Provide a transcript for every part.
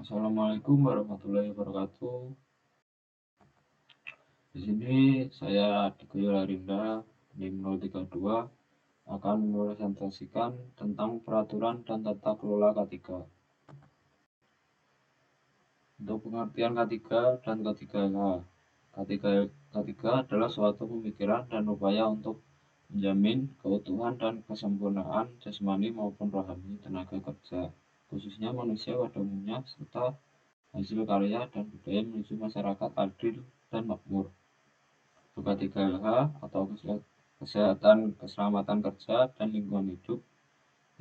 Assalamualaikum warahmatullahi wabarakatuh. Di sini saya Dikoyo Larinda NIM 032 akan mempresentasikan tentang peraturan dan tata kelola K3. Untuk pengertian K3 dan K3H. K3 adalah suatu pemikiran dan upaya untuk menjamin keutuhan dan kesempurnaan jasmani maupun rohani tenaga kerja, khususnya manusia pada umumnya, serta hasil karya dan budaya menuju masyarakat adil dan makmur. K3H atau kesehatan keselamatan kerja dan lingkungan hidup,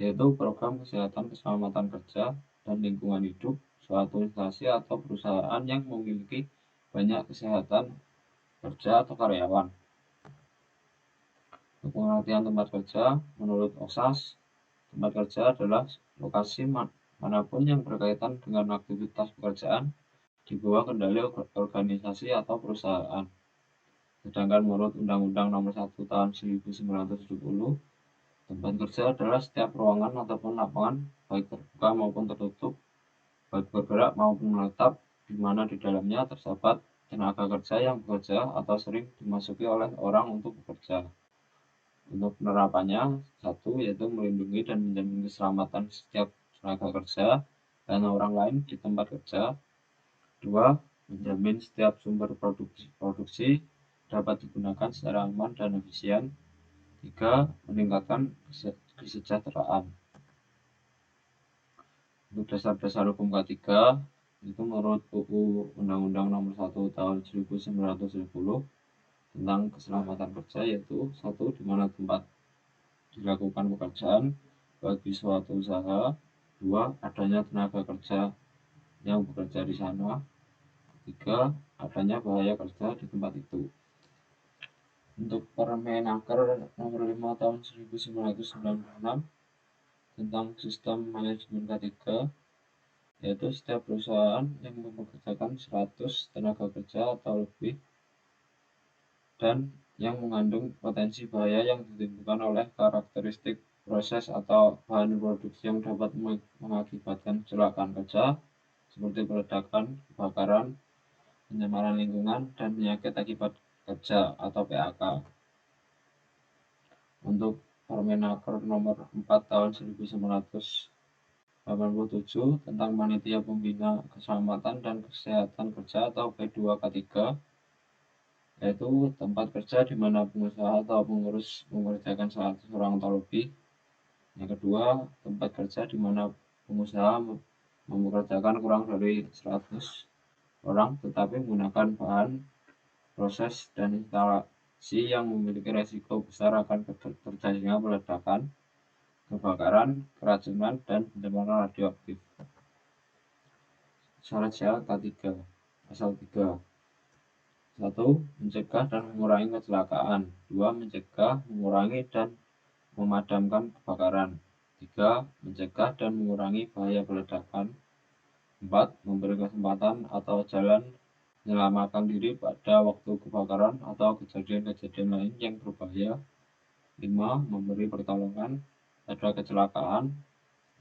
yaitu program kesehatan keselamatan kerja dan lingkungan hidup suatu instansi atau perusahaan yang memiliki banyak kesehatan kerja atau karyawan. Untuk pengertian tempat kerja, menurut OSAS, tempat kerja adalah lokasi manapun yang berkaitan dengan aktivitas pekerjaan di bawah kendali organisasi atau perusahaan. Sedangkan menurut Undang-Undang Nomor 1 Tahun 1970, tempat kerja adalah setiap ruangan ataupun lapangan, baik terbuka maupun tertutup, baik bergerak maupun menetap, di mana di dalamnya terdapat tenaga kerja yang bekerja atau sering dimasuki oleh orang untuk bekerja. Untuk penerapannya, satu, yaitu melindungi dan menjamin keselamatan setiap tenaga kerja dan orang lain di tempat kerja. Dua, menjamin setiap sumber produksi dapat digunakan secara aman dan efisien. Tiga, meningkatkan kesejahteraan. Untuk dasar-dasar hukum K3, itu menurut buku Undang-Undang Nomor 1 Tahun 1970 tentang keselamatan kerja, yaitu satu, di mana tempat dilakukan pekerjaan bagi suatu usaha. Dua, adanya tenaga kerja yang bekerja di sana. Tiga, adanya bahaya kerja di tempat itu. Untuk Permenaker Nomor 5 Tahun 1996 tentang sistem manajemen K3, yaitu setiap perusahaan yang mempekerjakan 100 tenaga kerja atau lebih dan yang mengandung potensi bahaya yang ditimbulkan oleh karakteristik proses atau bahan produksi yang dapat mengakibatkan kecelakaan kerja seperti peledakan, kebakaran, pencemaran lingkungan, dan penyakit akibat kerja atau PAK. Untuk Permenaker Nomor 4 Tahun 1987 tentang Panitia Pembina Keselamatan dan Kesehatan Kerja atau P2K3, yaitu tempat kerja di mana pengusaha atau pengurus mengerjakan 100 orang atau lebih. Yang kedua, tempat kerja di mana pengusaha mempekerjakan kurang dari 100 orang tetapi menggunakan bahan, proses, dan instalasi yang memiliki resiko besar akan terjadinya peledakan, kebakaran, keracunan, dan pencemaran radioaktif. Syarat K3 pasal 3. 1. Mencegah dan mengurangi kecelakaan. 2. Mencegah, mengurangi, dan memadamkan kebakaran. 3. Mencegah dan mengurangi bahaya peledakan. 4. Memberi kesempatan atau jalan menyelamatkan diri pada waktu kebakaran atau kejadian-kejadian lain yang berbahaya. 5. Memberi pertolongan pada kecelakaan.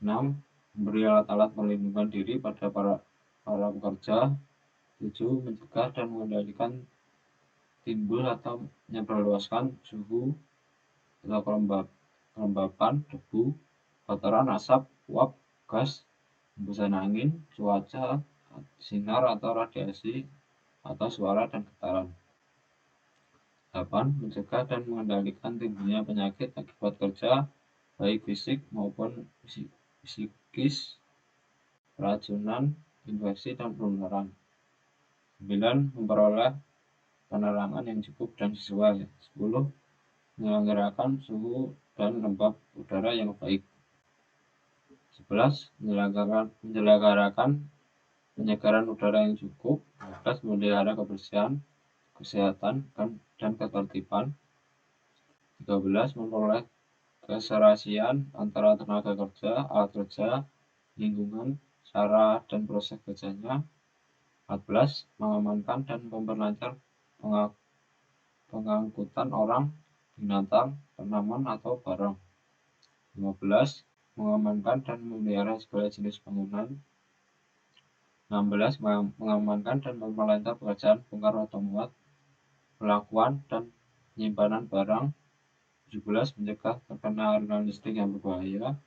6. Memberi alat-alat perlindungan diri pada para pekerja. 7. Mencegah dan mengendalikan timbul atau menyebarluaskan suhu atau kelembapan, debu, kotoran, asap, uap, gas, hembusan angin, cuaca, sinar atau radiasi, atau suara dan getaran. 8. Mencegah dan mengendalikan timbulnya penyakit akibat kerja, baik fisik maupun psikis, keracunan, infeksi, dan penularan. 9. Memperoleh penerangan yang cukup dan sesuai. 10. Menyelenggarakan suhu dan lembab udara yang baik. 11. Menyelenggarakan penyegaran udara yang cukup. 12. Memelihara kebersihan, kesehatan, dan ketertiban. 13. Memperoleh keserasian antara tenaga kerja, alat kerja, lingkungan, cara dan proses kerjanya. 14. Mengamankan dan memperlancar pengangkutan orang, binatang, tanaman, atau barang. 15. Mengamankan dan memelihara segala jenis bangunan. 16. Mengamankan dan memerintah pekerjaan bongkar atau muat, pelakuan dan penyimpanan barang. 17. Mencegah terkena aliran listrik yang berbahaya.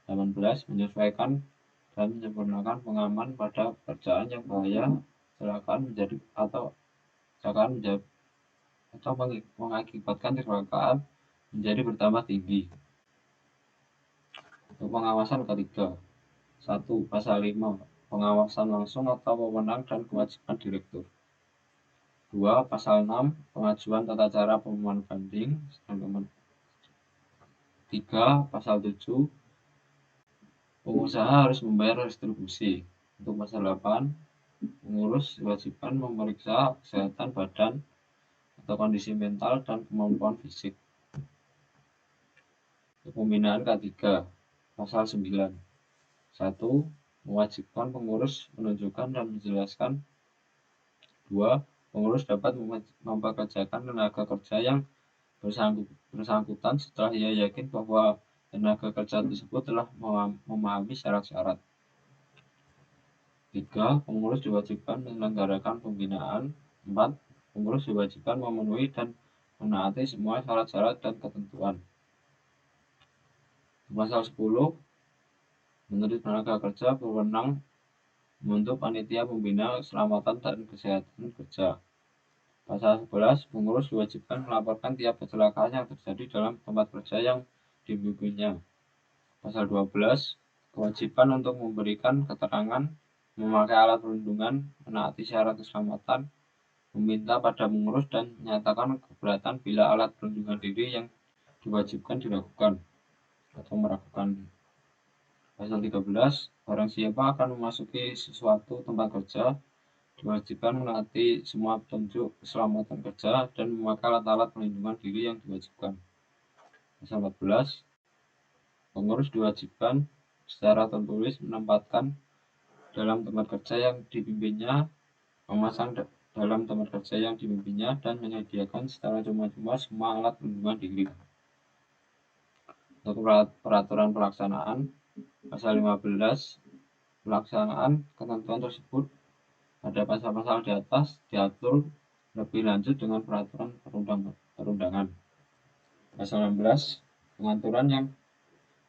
18. Menyesuaikan dan menyempurnakan pengaman pada pekerjaan yang bahaya kecelakaan menjadi atau mengakibatkan kecelakaan menjadi bertambah tinggi. Untuk pengawasan ketiga, 1. Pasal 5. Pengawasan langsung atau wewenang dan kewajiban direktur. 2. Pasal 6. Pengajuan tata cara pengumuman banding. 3. Pasal 7. Pengusaha harus membayar retribusi. Untuk pasal 8. Pengurus kewajiban memeriksa kesehatan badan atau kondisi mental dan kemampuan fisik. Pembinaan K3. Pasal 9. 1. Mewajibkan pengurus menunjukkan dan menjelaskan. 2. Pengurus dapat mempekerjakan tenaga kerja yang bersangkutan setelah ia yakin bahwa tenaga kerja tersebut telah memahami syarat-syarat. 3. Pengurus diwajibkan menyelenggarakan pembinaan. 4. Pengurus diwajibkan memenuhi dan menaati semua syarat-syarat dan ketentuan. Pasal 10. Menteri Tenaga Kerja berwenang membentuk panitia pembina keselamatan dan kesehatan kerja. Pasal 11. Pengurus diwajibkan melaporkan tiap kecelakaan yang terjadi dalam tempat kerja yang dipimpinnya. Pasal 12. Kewajiban untuk memberikan keterangan, memakai alat perlindungan, menaati syarat keselamatan, meminta pada pengurus dan menyatakan keberatan bila alat perlindungan diri yang diwajibkan dilakukan atau meragukan. Pasal 13. Barang siapa akan memasuki sesuatu tempat kerja diwajibkan menaati semua petunjuk keselamatan kerja dan memakai alat-alat perlindungan diri yang diwajibkan. Pasal 14. Pengurus diwajibkan secara tertulis menempatkan dalam tempat kerja yang dipimpinnya, memasang dalam tempat kerja yang dipimpinnya, dan menyediakan secara cuma-cuma semua alat perlindungan diri. Untuk peraturan pelaksanaan, pasal 15. Pelaksanaan ketentuan tersebut pada pasal-pasal di atas diatur lebih lanjut dengan peraturan perundangan. Pasal 16. Pengaturan yang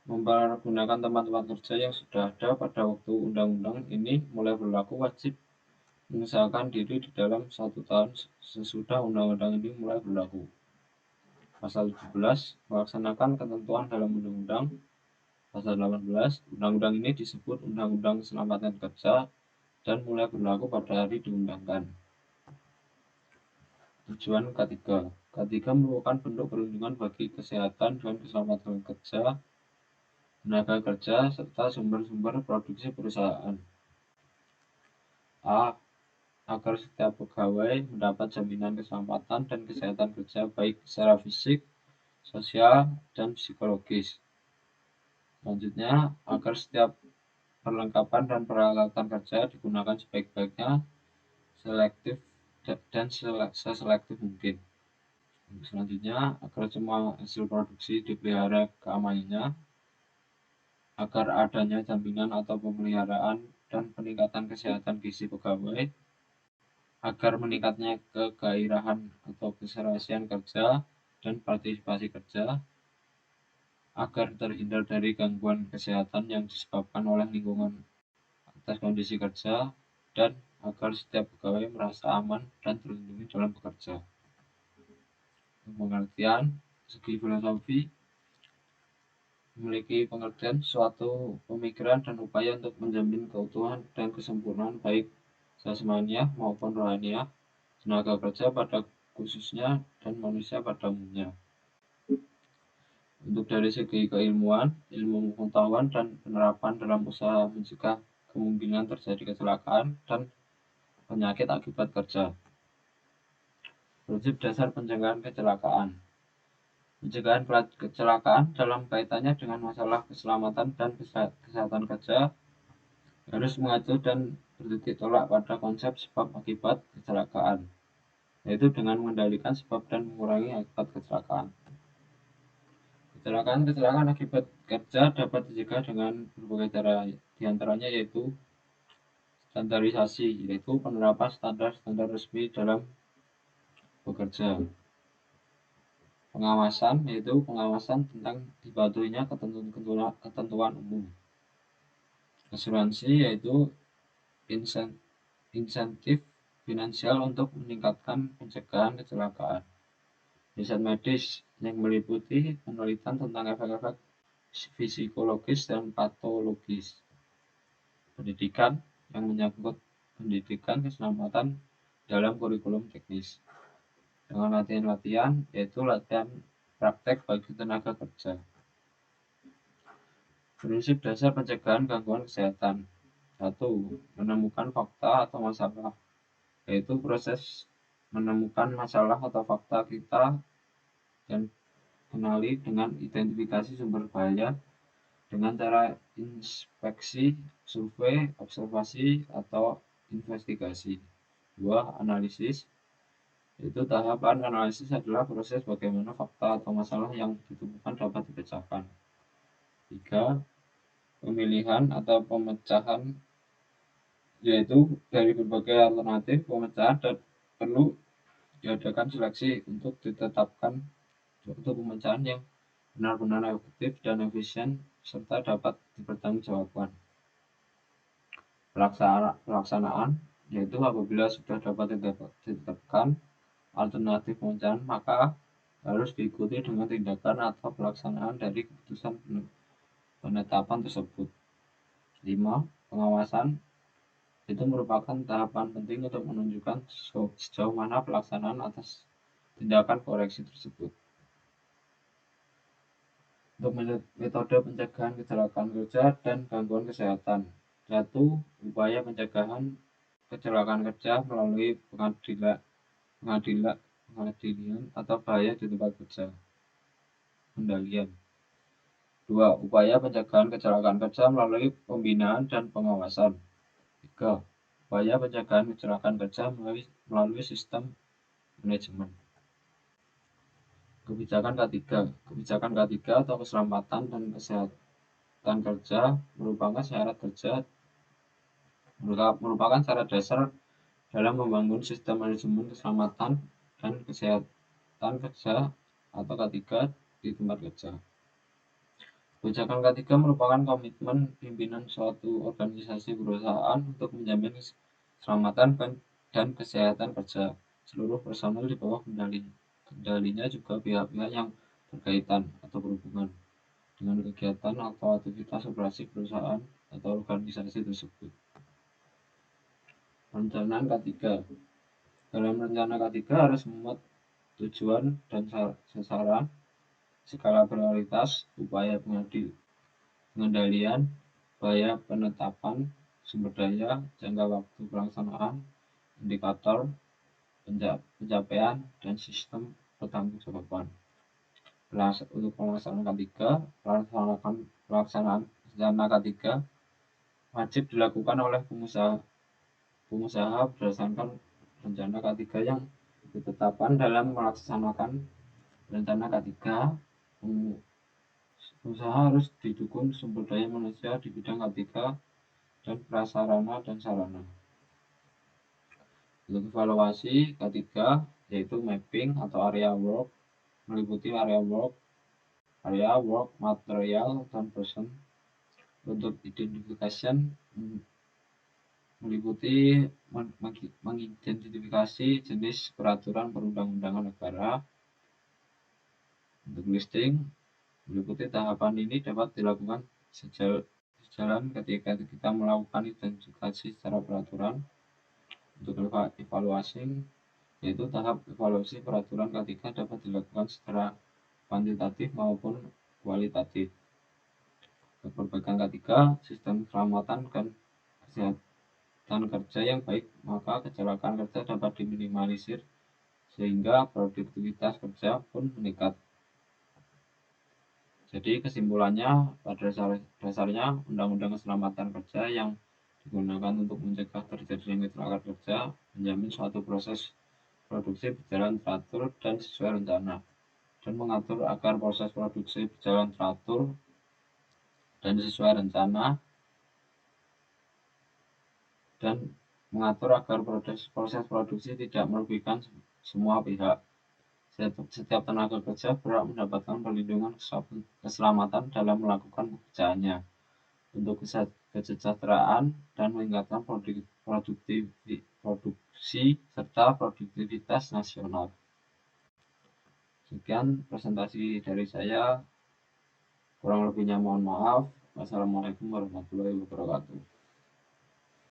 mempergunakan tempat-tempat kerja yang sudah ada pada waktu undang-undang ini mulai berlaku wajib mengesahkan diri di dalam 1 tahun sesudah undang-undang ini mulai berlaku. Pasal 17. Melaksanakan ketentuan dalam undang-undang. Pasal 18. Undang-undang ini disebut Undang-Undang Keselamatan Kerja dan mulai berlaku pada hari diundangkan. Tujuan K3. K3 merupakan bentuk perlindungan bagi kesehatan dan keselamatan kerja, tenaga kerja, serta sumber-sumber produksi perusahaan. A. Agar setiap pegawai mendapat jaminan keselamatan dan kesehatan kerja baik secara fisik, sosial, dan psikologis. Selanjutnya, agar setiap perlengkapan dan peralatan kerja digunakan sebaik-baiknya, selektif dan seselektif mungkin. Selanjutnya, agar semua hasil produksi dipelihara keamanannya, agar adanya jaminan atau pemeliharaan dan peningkatan kesehatan gizi pegawai, agar meningkatnya kegairahan atau keserasian kerja dan partisipasi kerja, agar terhindar dari gangguan kesehatan yang disebabkan oleh lingkungan atas kondisi kerja, dan agar setiap pegawai merasa aman dan terlindungi dalam bekerja. Pengertian segi filosofi memiliki pengertian suatu pemikiran dan upaya untuk menjamin keutuhan dan kesempurnaan baik jasmania maupun rohania, tenaga kerja pada khususnya dan manusia pada umumnya. Untuk dari segi keilmuan, ilmu pengetahuan dan penerapan dalam usaha mencegah kemungkinan terjadi kecelakaan dan penyakit akibat kerja. Prinsip dasar pencegahan kecelakaan. Pencegahan kecelakaan dalam kaitannya dengan masalah keselamatan dan kesehatan kerja harus mengacu dan bertitik tolak pada konsep sebab akibat kecelakaan, yaitu dengan mengendalikan sebab dan mengurangi akibat kecelakaan. Kecelakaan akibat kerja dapat dicegah dengan berbagai cara, diantaranya yaitu Standarisasi, yaitu penerapan standar-standar resmi dalam bekerja. Pengawasan, yaitu pengawasan tentang dipatuhinya ketentuan umum. Asuransi, yaitu insentif finansial untuk meningkatkan pencegahan kecelakaan. Riset medis yang meliputi penelitian tentang efek-efek psikologis dan patologis. Pendidikan yang menyangkut pendidikan keselamatan dalam kurikulum teknis. Dengan latihan-latihan, yaitu latihan praktek bagi tenaga kerja. Prinsip dasar pencegahan gangguan kesehatan. 1. Menemukan fakta atau masalah, yaitu proses menemukan masalah atau fakta kita dan kenali dengan identifikasi sumber bahaya dengan cara inspeksi, survei, observasi, atau investigasi. 2. Analisis, yaitu tahapan analisis adalah proses bagaimana fakta atau masalah yang ditemukan dapat dipecahkan. 3. Pemilihan atau pemecahan, yaitu dari berbagai alternatif pemecahan dan perlu diadakan seleksi untuk ditetapkan untuk pemecahan yang benar-benar efektif dan efisien serta dapat dipertanggungjawabkan. Pelaksanaan, yaitu apabila sudah dapat ditetapkan alternatif pemecahan, maka harus diikuti dengan tindakan atau pelaksanaan dari keputusan penetapan tersebut. 5. Pengawasan, itu merupakan tahapan penting untuk menunjukkan sejauh mana pelaksanaan atas tindakan koreksi tersebut. Untuk metode pencegahan kecelakaan kerja dan gangguan kesehatan. 1. Upaya pencegahan kecelakaan kerja melalui pengadilan atau bahaya di tempat kerja. Pendalian. 2. Upaya pencegahan kecelakaan kerja melalui pembinaan dan pengawasan. 3. Upaya pencegahan kecelakaan kerja melalui sistem manajemen. Kebijakan K3 atau keselamatan dan kesehatan kerja merupakan syarat dasar dalam membangun sistem manajemen keselamatan dan kesehatan kerja atau K3 di tempat kerja. Kebijakan K3 merupakan komitmen pimpinan suatu organisasi perusahaan untuk menjamin keselamatan dan kesehatan kerja seluruh personel di bawah kendalinya, juga pihak-pihak yang berkaitan atau berhubungan dengan kegiatan atau aktivitas operasi perusahaan atau organisasi tersebut. Perencanaan K3. Dalam rencana K3 harus memuat tujuan dan sasaran, skala prioritas, upaya pengendalian, upaya penetapan sumber daya, jangka waktu pelaksanaan, indikator pencapaian, dan sistem pertanggungjawaban. Untuk pelaksanaan K3, pelaksanaan rencana K3 wajib dilakukan oleh pengusaha berdasarkan rencana K3 yang ditetapkan. Dalam melaksanakan rencana K3, pengusaha harus didukung sumber daya manusia di bidang K3 dan prasarana dan sarana. Untuk evaluasi K3, yaitu mapping atau area work, meliputi area work, material, dan person. Untuk identification meliputi mengidentifikasi jenis peraturan perundang-undangan negara. Untuk listing meliputi tahapan ini dapat dilakukan sejalan ketika kita melakukan identifikasi secara peraturan. Untuk evaluasi, yaitu tahap evaluasi peraturan K3 dapat dilakukan secara kuantitatif maupun kualitatif. Perbaikan K3, sistem keselamatan dan kesehatan kerja yang baik, maka kecelakaan kerja dapat diminimalisir sehingga produktivitas kerja pun meningkat. Jadi kesimpulannya, pada dasarnya Undang-Undang Keselamatan Kerja yang digunakan untuk mencegah terjadinya kecelakaan kerja menjamin suatu proses produksi berjalan teratur dan sesuai rencana, dan mengatur agar proses produksi berjalan teratur dan sesuai rencana dan mengatur agar proses produksi tidak merugikan semua pihak. Setiap tenaga kerja berhak mendapatkan perlindungan keselamatan dalam melakukan pekerjaannya untuk kesejahteraan dan meningkatkan produksi serta produktivitas nasional. Sekian presentasi dari saya, kurang lebihnya mohon maaf. Wassalamualaikum warahmatullahi wabarakatuh.